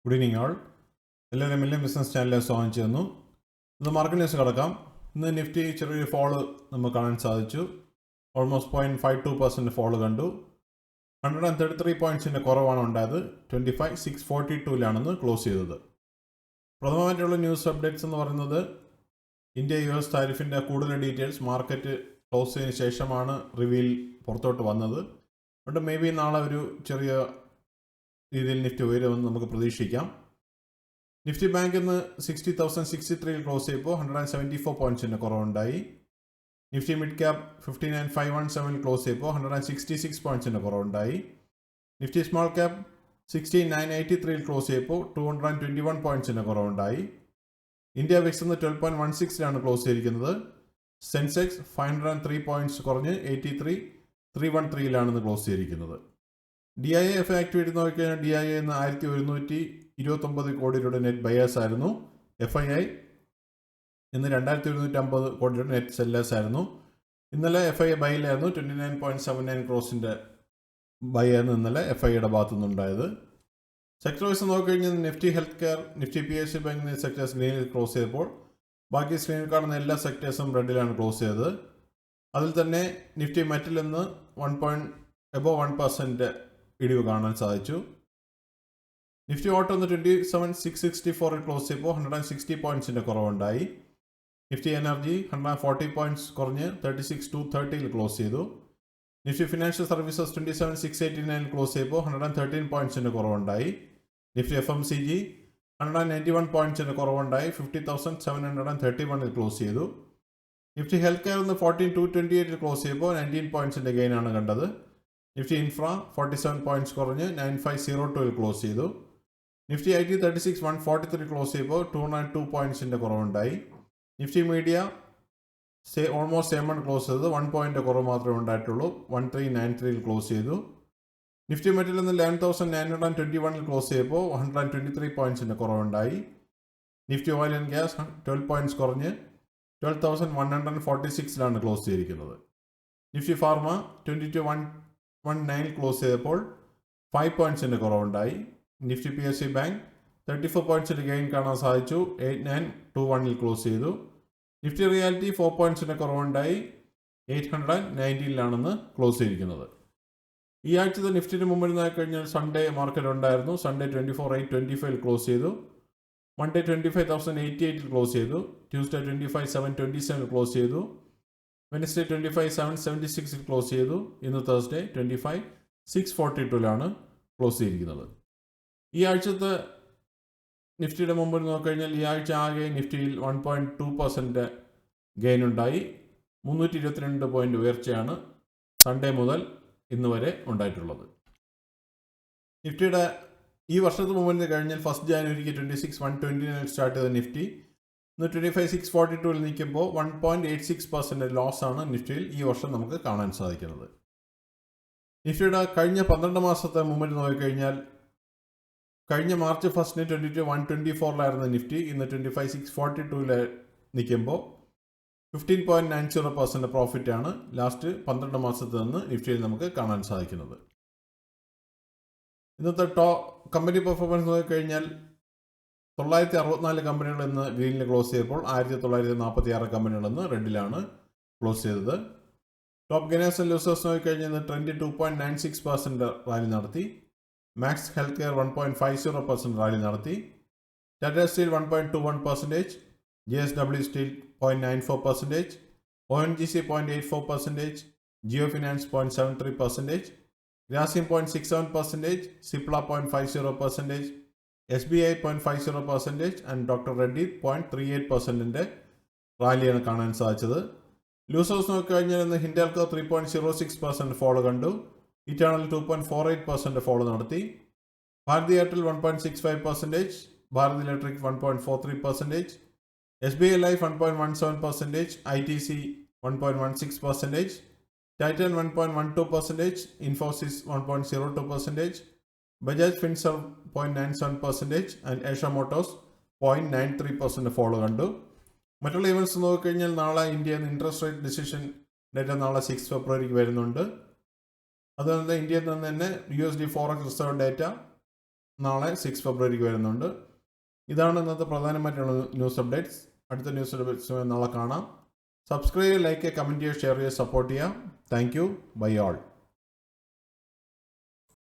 Good evening ആൾ. എല്ലാവരും million business ചാനലിൽ സ്വാഗതം ചെയ്യുന്നു. ഇന്ന് മാർക്കറ്റ് ന്യൂസ് കിടക്കാം. ഇന്ന് നിഫ്റ്റി ചെറിയൊരു ഫോള് നമുക്ക് കാണാൻ സാധിച്ചു. ഓൾമോസ്റ്റ് 0.52% ഫോള് കണ്ടു. 133 പോയിൻറ്റ്സിൻ്റെ കുറവാണ് ഉണ്ടായത്. 25,642 ക്ലോസ് ചെയ്തത്. പ്രഥമമായിട്ടുള്ള ന്യൂസ് അപ്ഡേറ്റ്സ് എന്ന് പറയുന്നത് ഇന്ത്യ US താരിഫിൻ്റെ കൂടുതൽ ഡീറ്റെയിൽസ് മാർക്കറ്റ് ക്ലോസ് ചെയ്തതിന് ശേഷമാണ് റിവീൽ പുറത്തോട്ട് വന്നത്. അതുകൊണ്ട് മേ ബി നാളെ ഒരു ചെറിയ രീതിയിൽ നിഫ്റ്റി ഉയരുമെന്ന് നമുക്ക് പ്രതീക്ഷിക്കാം. നിഫ്റ്റി ബാങ്ക് ഇന്ന് 60,063 ക്ലോസ് ചെയ്തപ്പോൾ 174 പോയിൻറ്റ്സിൻ്റെ കുറവുണ്ടായി. നിഫ്റ്റി മിഡ് ക്യാപ് 59,517 ക്ലോസ് ചെയ്തപ്പോൾ 166 പോയിൻറ്റ്സിൻ്റെ കുറവുണ്ടായി. നിഫ്റ്റി സ്മോൾ ക്യാപ് 60,983 ക്ലോസ് ചെയ്തപ്പോൾ 221 പോയിൻറ്റ്സിൻ്റെ കുറവുണ്ടായി. ഇന്ത്യ വിക്സ് ഇന്ന് 12.16 ക്ലോസ് ചെയ്തിരിക്കുന്നത്. സെൻസെക്സ് 503 പോയിൻറ്റ്സ് കുറഞ്ഞ് 83,313 ക്ലോസ് ചെയ്തിരിക്കുന്നത്. DIA ആക്ടിവിറ്റി നോക്കിക്കഴിഞ്ഞാൽ DIA ഇന്ന് 1,129 കോടി രൂപയുടെ നെറ്റ് ബയേഴ്സ് ആയിരുന്നു. FII ഇന്ന് 2,150 കോടി രൂപയുടെ നെറ്റ് സെല്ലേഴ്സ് ആയിരുന്നു. ഇന്നലെ FII ബൈയിലായിരുന്നു. 29.79 ക്രോസിൻ്റെ ബൈ ആയിരുന്നു ഇന്നലെ FIIയുടെ ഭാഗത്തു നിന്നുണ്ടായത്. സെക്ടർ വൈസ് നോക്കിക്കഴിഞ്ഞാൽ Nifty health care, Nifty PSU bank എന്നീ സെക്ടേഴ്സ് ഗ്രീനിൽ ക്ലോസ് ചെയ്തപ്പോൾ ബാക്കി സ്ക്രീനിൽ കാണുന്ന എല്ലാ സെക്ടേഴ്സും റെഡിലാണ് ക്ലോസ് ചെയ്തത്. അതിൽ തന്നെ നിഫ്റ്റി മെറ്റൽ ഇന്ന് 1% ഇടിവ് കാണാൻ സാധിച്ചു. നിഫ്റ്റി ഓട്ടോ ഒന്ന് 27,664 ക്ലോസ് ചെയ്തപ്പോൾ 160 പോയിൻറ്റ്സിൻ്റെ കുറവുണ്ടായി. നിഫ്റ്റി എനർജി 140 പോയിൻറ്റ്സ് കുറഞ്ഞ് 36,230 ക്ലോസ് ചെയ്തു. നിഫ്റ്റി ഫിനാൻഷ്യൽ സർവീസസ് 27,689 ക്ലോസ് ചെയ്തപ്പോൾ 113 പോയിൻറ്റ്സിൻ്റെ കുറവുണ്ടായി. നിഫ്റ്റി FMCG 191 പോയിൻറ്റ്സിൻ്റെ കുറവുണ്ടായി 50,731 ക്ലോസ് ചെയ്തു. നിഫ്റ്റി ഹെൽത്ത് കെയർ ഒന്ന് 14,228 ക്ലോസ് ചെയ്തപ്പോൾ 19 പോയിൻറ്റ്സിൻ്റെ ഗെയിനാണ് കണ്ടത്. നിഫ്റ്റി ഇൻഫ്ര 47 പോയിൻറ്റ്സ് കുറഞ്ഞ് 9502 ക്ലോസ് ചെയ്തു. നിഫ്റ്റി IT 36,143 ക്ലോസ് ചെയ്തപ്പോൾ 202 പോയിൻറ്റ്സിൻ്റെ കുറവുണ്ടായി. Nifty media almost same close ചെയ്തത്. 1 പോയിൻ്റ് കുറവ് മാത്രമേ ഉണ്ടായിട്ടുള്ളൂ. 1393 ക്ലോസ് ചെയ്തു. നിഫ്റ്റി മെറ്റൽ നിന്ന് 11,921 ക്ലോസ് ചെയ്തപ്പോൾ 123 പോയിൻറ്റ്സിൻ്റെ കുറവുണ്ടായി. Nifty oil and gas 12 points കുറഞ്ഞ് 12,146 ക്ലോസ് ചെയ്തിരിക്കുന്നത്. നിഫ്റ്റി ഫാർമ 22,119 ക്ലോസ് ചെയ്തപ്പോൾ 5 പോയിൻറ്റ്സിൻ്റെ കുറവുണ്ടായി. നിഫ്റ്റി PSU ബാങ്ക് 34 പോയിൻറ്റ്സിൻ്റെ ഗെയിൻ കാണാൻ സാധിച്ചു. 8921 ക്ലോസ് ചെയ്തു. നിഫ്റ്റി റിയാലിറ്റി 4 പോയിൻറ്റ്സിൻ്റെ കുറവുണ്ടായി 819 ക്ലോസ് ചെയ്തിരിക്കുന്നത്. ഈ ആഴ്ചത്തെ നിഫ്റ്റിന് മുമ്പിൽ നോക്കിക്കഴിഞ്ഞാൽ സൺഡേ മാർക്കറ്റ് ഉണ്ടായിരുന്നു. സൺഡേ 24,825 ക്ലോസ് ചെയ്തു. മൺഡേ 25,088 ക്ലോസ് ചെയ്തു. ട്യൂസ്ഡേ 25,727 ക്ലോസ് ചെയ്തു. വെനസ്ഡേ 25,776 ക്ലോസ് ചെയ്തു. ഇന്ന് തേഴ്സ്ഡേ 25,642 ക്ലോസ് ചെയ്തിരിക്കുന്നത്. ഈ ആഴ്ചത്തെ നിഫ്റ്റിയുടെ മുമ്പിൽ നോക്കിക്കഴിഞ്ഞാൽ ഈ ആഴ്ച ആകെ നിഫ്റ്റിയിൽ 1.2% ഗെയിൻ ഉണ്ടായി. 322 പോയിൻ്റ് ഉയർച്ചയാണ് സൺഡേ മുതൽ ഇന്ന് വരെ ഉണ്ടായിട്ടുള്ളത്. നിഫ്റ്റിയുടെ ഈ വർഷത്തിന് മുമ്പിൽ കഴിഞ്ഞാൽ 1 ജാനുവരിക്ക് 26,129 സ്റ്റാർട്ട് ചെയ്ത നിഫ്റ്റി ഇന്ന് 25,642 നിൽക്കുമ്പോൾ 1.86% ലോസാണ് നിഫ്റ്റിയിൽ ഈ വർഷം നമുക്ക് കാണാൻ സാധിക്കുന്നത്. നിഫ്റ്റിയുടെ കഴിഞ്ഞ 12 മാസത്തെ മുമ്പിൽ നോക്കിക്കഴിഞ്ഞാൽ കഴിഞ്ഞ മാർച്ച് 1 22,124 നിഫ്റ്റി ഇന്ന് 25,642 നിൽക്കുമ്പോൾ 15.90% പ്രോഫിറ്റാണ് ലാസ്റ്റ് 12 മാസത്തിൽ നിന്ന് നിഫ്റ്റിയിൽ നമുക്ക് കാണാൻ സാധിക്കുന്നത്. ഇന്നത്തെ കമ്പനി പെർഫോമൻസ് നോക്കിക്കഴിഞ്ഞാൽ 964 കമ്പനികൾ ഇന്ന് ഗ്രീനിൽ ക്ലോസ് ചെയ്തപ്പോൾ 1946 കമ്പനികൾ ഇന്ന് റെഡിലാണ് ക്ലോസ് ചെയ്തത്. ടോപ്പ് ഗെയിനേഴ്സ് ആൻഡ് ലൂസേഴ്സ് നോക്കിക്കഴിഞ്ഞാൽ ഇന്ന് ട്രെൻഡ് 2.96% റാലി നടത്തി. മാക്സ് ഹെൽത്ത് കെയർ 1.50% റാലി നടത്തി. Tata Steel 1.21%, JSW Steel 0.94%, ONGC 0.84%, Jio Finance 0.73%, Grasim 0.67%, Cipla 0.50%, SBI 0.50% and doctor Reddy 0.38% റാലിയാണ് കാണാൻ സാധിച്ചത്. ലൂസേഴ്സ് നോക്കിക്കഴിഞ്ഞാൽ ഇന്ന് ഹിൻഡാൽകോ 3.06% ഫോളോ കണ്ടു. ഇറ്റേണൽ 2.48% ഫോളോ നടത്തി. Bharti Airtel 1.65%, Bharat Electric 1.43%, SBI Life 1.17%, ITC 1.16%, Titan 1.12%, Infosys 1.02%, Bajaj Finserv 0.97% and Asia Motors 0.93% follow കണ്ടു. മറ്റുള്ള ഇവൻറ്റ്സ് നോക്കിക്കഴിഞ്ഞാൽ നാളെ ഇന്ത്യയിൽ നിന്ന് ഇൻട്രസ്റ്റ് റേറ്റ് ഡിസിഷൻ ഡേറ്റ നാളെ 6 ഫെബ്രുവരിക്ക് വരുന്നുണ്ട്. അതുപോലെ ഇന്ത്യയിൽ നിന്ന് തന്നെ USD ഫോറക്സ് റിസർവ് ഡേറ്റ, നാളെ 6 ഫെബ്രുവരിക്ക് വരുന്നുണ്ട്. ഇതാണ് ഇന്നത്തെ പ്രധാനമായിട്ടുള്ള ന്യൂസ് അപ്ഡേറ്റ്സ്. അടുത്ത ന്യൂസ് അപ്ഡേറ്റ്സ് നാളെ കാണാം. സബ്സ്ക്രൈബ്, ലൈക്ക്, കമൻറ്റ് ചെയ്യുക, ഷെയർ ചെയ്യുക, സപ്പോർട്ട് ചെയ്യുക. Thank you. Bye all.